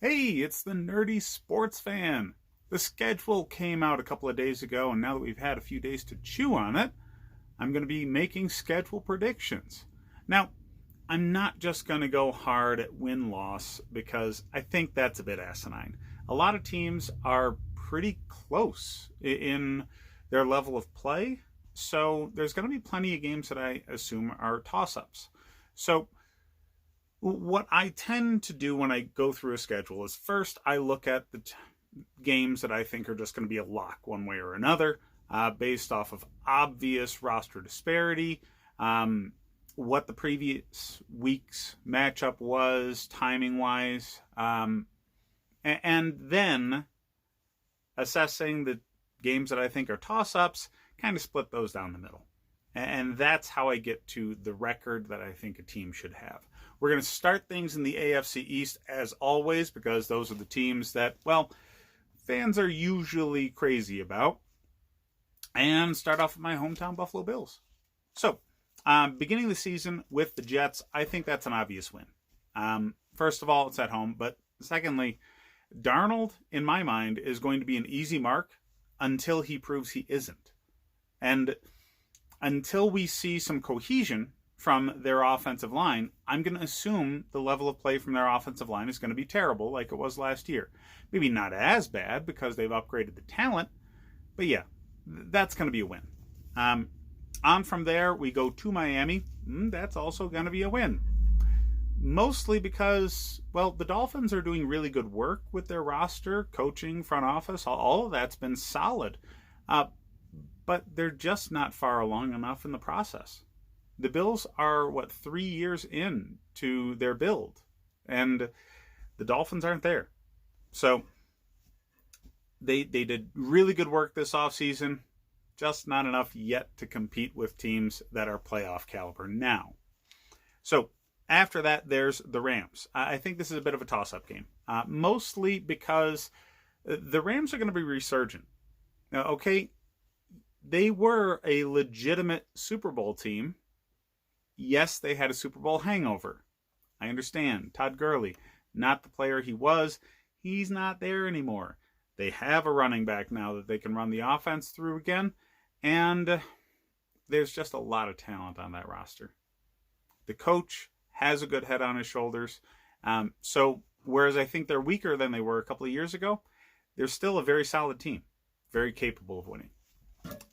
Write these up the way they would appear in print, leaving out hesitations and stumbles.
Hey, it's the nerdy sports fan. The schedule came out a couple of days ago, and now that we've had a few days to chew on it, I'm going to be making schedule predictions. Now, I'm not just going to go hard at win-loss because I think that's a bit asinine. A lot of teams are pretty close in their level of play, so there's going to be plenty of games that I assume are toss-ups. So what I tend to do when I go through a schedule is first I look at the games that I think are just going to be a lock one way or another, based off of obvious roster disparity, what the previous week's matchup was, timing wise, and then assessing the games that I think are toss ups, kind of split those down the middle. And that's how I get to the record that I think a team should have. We're going to start things in the AFC East as always, because those are the teams that, well, fans are usually crazy about. And start off with my hometown Buffalo Bills. So, beginning the season with the Jets, I think that's an obvious win. First of all, it's at home. But secondly, Darnold, in my mind, is going to be an easy mark until he proves he isn't. And until we see some cohesion from their offensive line, I'm going to assume the level of play from their offensive line is going to be terrible like it was last year. Maybe not as bad because they've upgraded the talent, but yeah, that's going to be a win. On from there, we go to Miami. That's also going to be a win. Mostly because, well, the Dolphins are doing really good work with their roster, coaching, front office. All of that's been solid. But they're just not far along enough in the process. The Bills are, 3 years in to their build, and the Dolphins aren't there. So they did really good work this offseason, just not enough yet to compete with teams that are playoff caliber now. So after that, there's the Rams. I think this is a bit of a toss-up game, mostly because the Rams are going to be resurgent. Now, okay, they were a legitimate Super Bowl team. Yes, they had a Super Bowl hangover. I understand. Todd Gurley, not the player he was. He's not there anymore. They have a running back now that they can run the offense through again. And there's just a lot of talent on that roster. The coach has a good head on his shoulders. So whereas I think they're weaker than they were a couple of years ago, they're still a very solid team. Very capable of winning.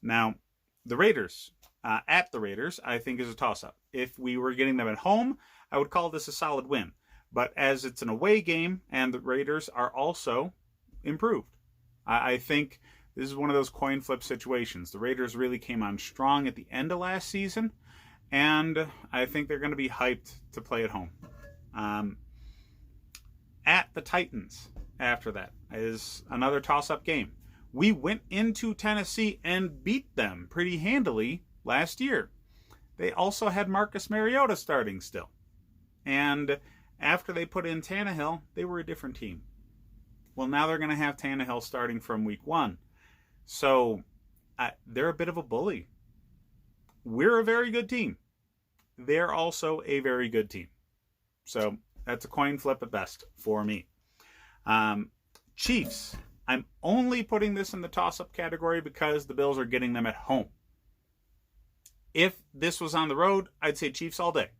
Now, the Raiders, at the Raiders, I think is a toss-up. If we were getting them at home, I would call this a solid win. But as it's an away game, and the Raiders are also improved, I think this is one of those coin flip situations. The Raiders really came on strong at the end of last season, and I think they're going to be hyped to play at home. At the Titans, after that, is another toss-up game. We went into Tennessee and beat them pretty handily last year. They also had Marcus Mariota starting still. And after they put in Tannehill, they were a different team. Well, now they're going to have Tannehill starting from week 1. So they're a bit of a bully. We're a very good team. They're also a very good team. So that's a coin flip at best for me. Chiefs. I'm only putting this in the toss-up category because the Bills are getting them at home. If this was on the road, I'd say Chiefs all day.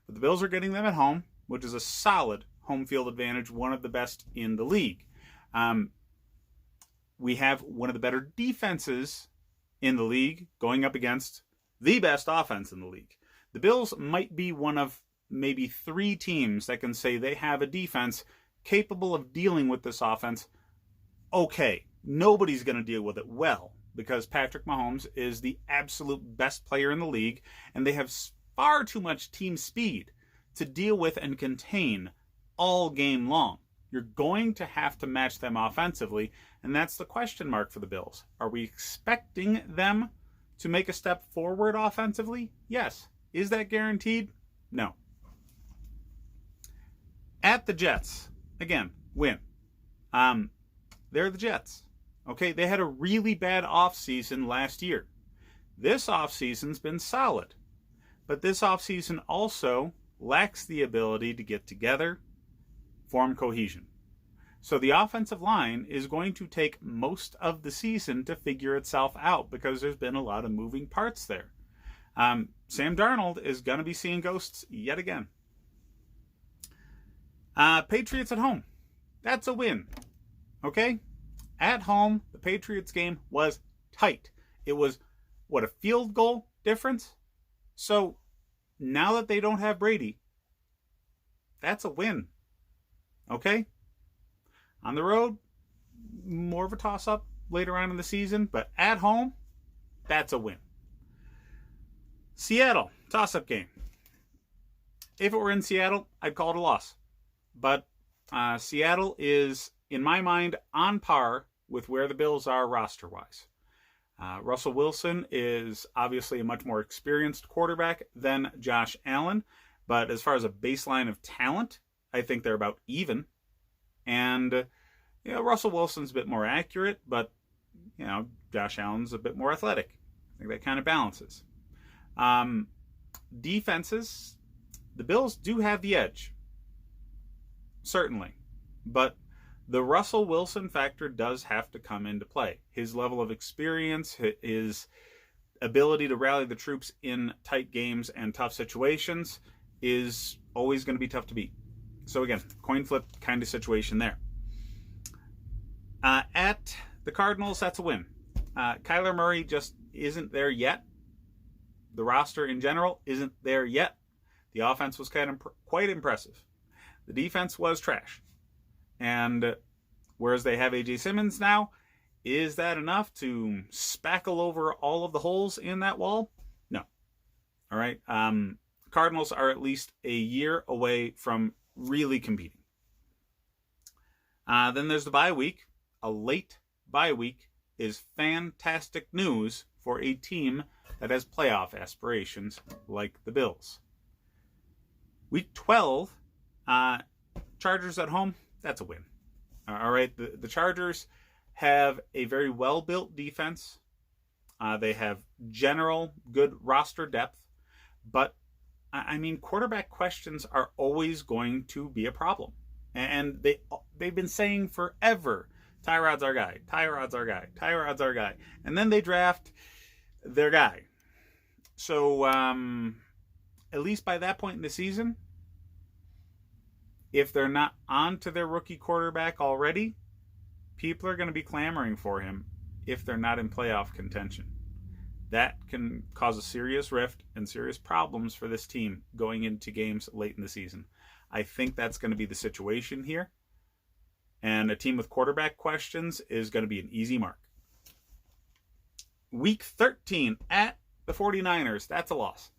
But the Bills are getting them at home, which is a solid home field advantage, one of the best in the league. We have one of the better defenses in the league going up against the best offense in the league. The Bills might be one of maybe 3 teams that can say they have a defense capable of dealing with this offense. Okay, nobody's going to deal with it well because Patrick Mahomes is the absolute best player in the league, and they have far too much team speed to deal with and contain all game long. You're going to have to match them offensively, and that's the question mark for the Bills. Are we expecting them to make a step forward offensively? Yes. Is that guaranteed? No. At the Jets, again, win. They're the Jets. Okay, they had a really bad offseason last year. This offseason's been solid. But this offseason also lacks the ability to get together, form cohesion. So the offensive line is going to take most of the season to figure itself out because there's been a lot of moving parts there. Sam Darnold is going to be seeing ghosts yet again. Patriots at home. That's a win. Okay? At home, the Patriots game was tight. It was, a field goal difference? So now that they don't have Brady, that's a win. Okay? On the road, more of a toss-up later on in the season, but at home, that's a win. Seattle, toss-up game. If it were in Seattle, I'd call it a loss. But Seattle is, in my mind, on par with where the Bills are roster-wise. Russell Wilson is obviously a much more experienced quarterback than Josh Allen, but as far as a baseline of talent, I think they're about even. And Russell Wilson's a bit more accurate, but Josh Allen's a bit more athletic. I think that kind of balances. Defenses, the Bills do have the edge, certainly, but the Russell Wilson factor does have to come into play. His level of experience, his ability to rally the troops in tight games and tough situations is always going to be tough to beat. So again, coin flip kind of situation there. At the Cardinals, that's a win. Kyler Murray just isn't there yet. The roster in general isn't there yet. The offense was quite impressive. The defense was trash. And whereas they have A.J. Simmons now, is that enough to spackle over all of the holes in that wall? No. All right. Cardinals are at least a year away from really competing. Then there's the bye week. A late bye week is fantastic news for a team that has playoff aspirations like the Bills. Week 12, Chargers at home, that's a win. All right, the Chargers have a very well-built defense. They have general good roster depth, but quarterback questions are always going to be a problem. And they've been saying forever, Tyrod's our guy, Tyrod's our guy, Tyrod's our guy. And then they draft their guy. So at least by that point in the season, if they're not on to their rookie quarterback already, people are going to be clamoring for him if they're not in playoff contention. That can cause a serious rift and serious problems for this team going into games late in the season. I think that's going to be the situation here. And a team with quarterback questions is going to be an easy mark. Week 13 at the 49ers. That's a loss.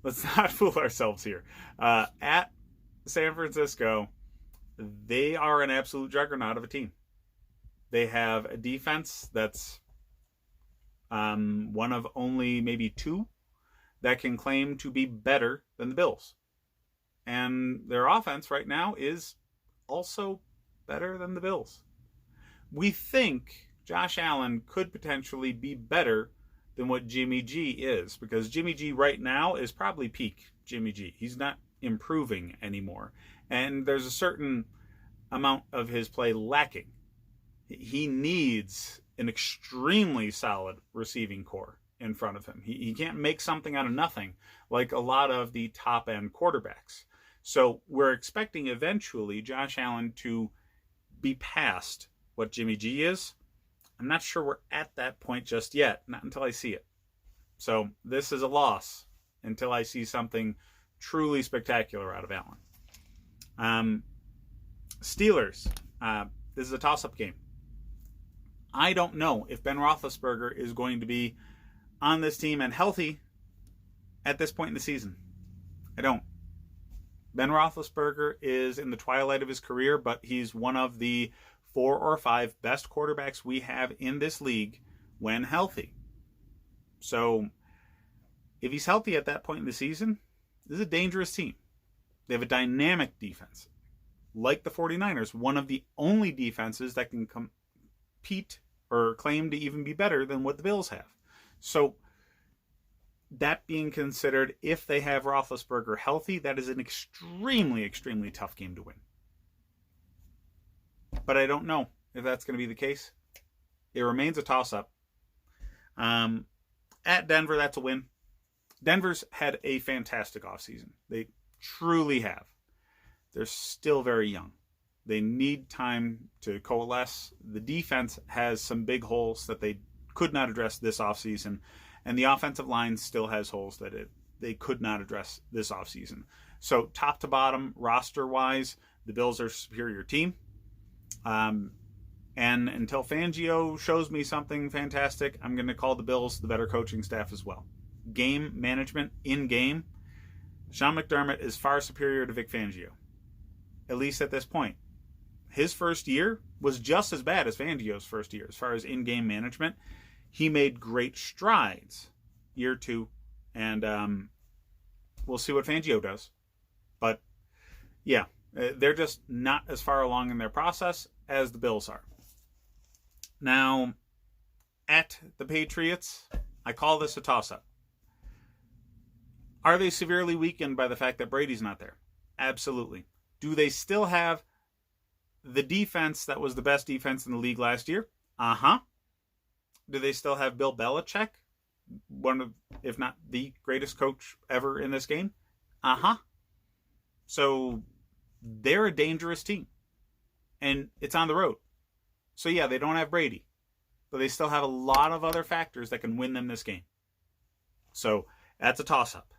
Let's not fool ourselves here. At San Francisco, they are an absolute juggernaut of a team. They have a defense that's one of only maybe two that can claim to be better than the Bills. And their offense right now is also better than the Bills. We think Josh Allen could potentially be better than what Jimmy G is, because Jimmy G right now is probably peak Jimmy G. He's not improving anymore. And there's a certain amount of his play lacking. He needs an extremely solid receiving core in front of him. He can't make something out of nothing like a lot of the top-end quarterbacks. So we're expecting eventually Josh Allen to be past what Jimmy G is. I'm not sure we're at that point just yet, not until I see it. So this is a loss until I see something truly spectacular out of Allen. Steelers, this is a toss-up game. I don't know if Ben Roethlisberger is going to be on this team and healthy at this point in the season. I don't. Ben Roethlisberger is in the twilight of his career, but he's one of the 4 or 5 best quarterbacks we have in this league when healthy. So if he's healthy at that point in the season, this is a dangerous team. They have a dynamic defense. Like the 49ers, one of the only defenses that can compete or claim to even be better than what the Bills have. So that being considered, if they have Roethlisberger healthy, that is an extremely, extremely tough game to win. but I don't know if that's going to be the case. It remains a toss-up. At Denver, that's a win. Denver's had a fantastic offseason. They truly have. They're still very young. They need time to coalesce. The defense has some big holes that they could not address this offseason, and the offensive line still has holes that they could not address this offseason. So top to bottom, roster-wise, the Bills are a superior team. And until Fangio shows me something fantastic, I'm going to call the Bills the better coaching staff as well. Game management in-game, Sean McDermott is far superior to Vic Fangio, at least at this point. His first year was just as bad as Fangio's first year as far as in-game management. He made great strides year 2, and we'll see what Fangio does. But, yeah, they're just not as far along in their process as the Bills are. Now, at the Patriots, I call this a toss-up. Are they severely weakened by the fact that Brady's not there? Absolutely. Do they still have the defense that was the best defense in the league last year? Uh-huh. Do they still have Bill Belichick, one of, if not the greatest coach ever in this game? Uh-huh. So they're a dangerous team. And it's on the road. So yeah, they don't have Brady. But they still have a lot of other factors that can win them this game. So that's a toss-up.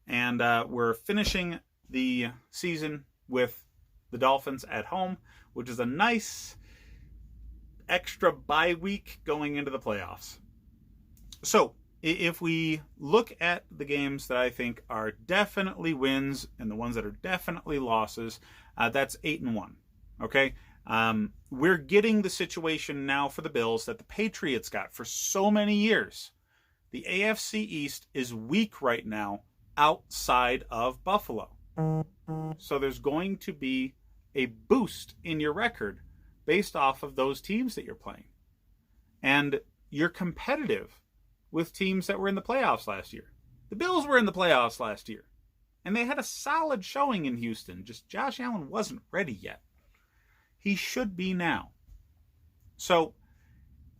And we're finishing the season with the Dolphins at home, which is a nice extra bye week going into the playoffs. So if we look at the games that I think are definitely wins and the ones that are definitely losses, that's 8-1. Okay? We're getting the situation now for the Bills that the Patriots got for so many years. The AFC East is weak right now outside of Buffalo. So there's going to be a boost in your record based off of those teams that you're playing. And you're competitive with teams that were in the playoffs last year. The Bills were in the playoffs last year. And they had a solid showing in Houston. Just Josh Allen wasn't ready yet. He should be now. So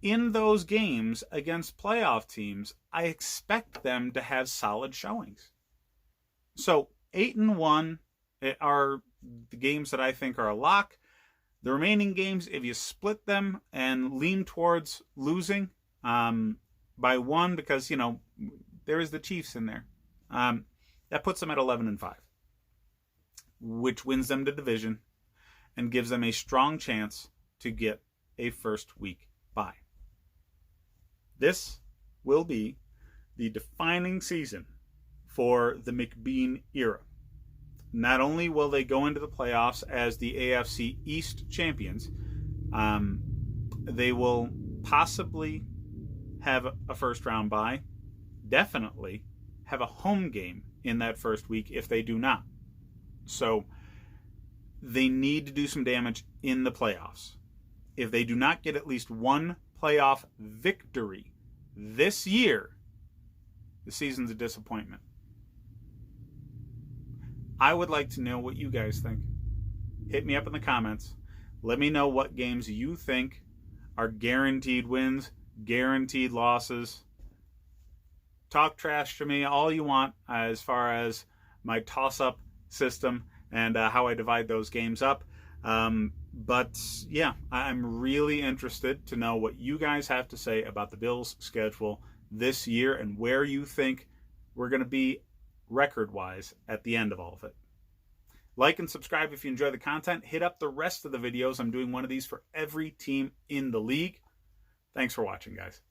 in those games against playoff teams, I expect them to have solid showings. So 8-1 are the games that I think are a lock. The remaining games, if you split them and lean towards losing by 1, because, you know, there is the Chiefs in there, that puts them at 11-5, which wins them the division and gives them a strong chance to get a first week bye. This will be the defining season for the McBean era. Not only will they go into the playoffs as the AFC East champions, they will possibly have a first round bye, definitely have a home game in that first week if they do not. So they need to do some damage in the playoffs. If they do not get at least one playoff victory this year, the season's a disappointment. I would like to know what you guys think. Hit me up in the comments. Let me know what games you think are guaranteed wins, guaranteed losses. Talk trash to me all you want as far as my toss-up system and how I divide those games up. But yeah, I'm really interested to know what you guys have to say about the Bills' schedule this year and where you think we're going to be record-wise at the end of all of it. Like and subscribe if you enjoy the content. Hit up the rest of the videos. I'm doing one of these for every team in the league. Thanks for watching, guys.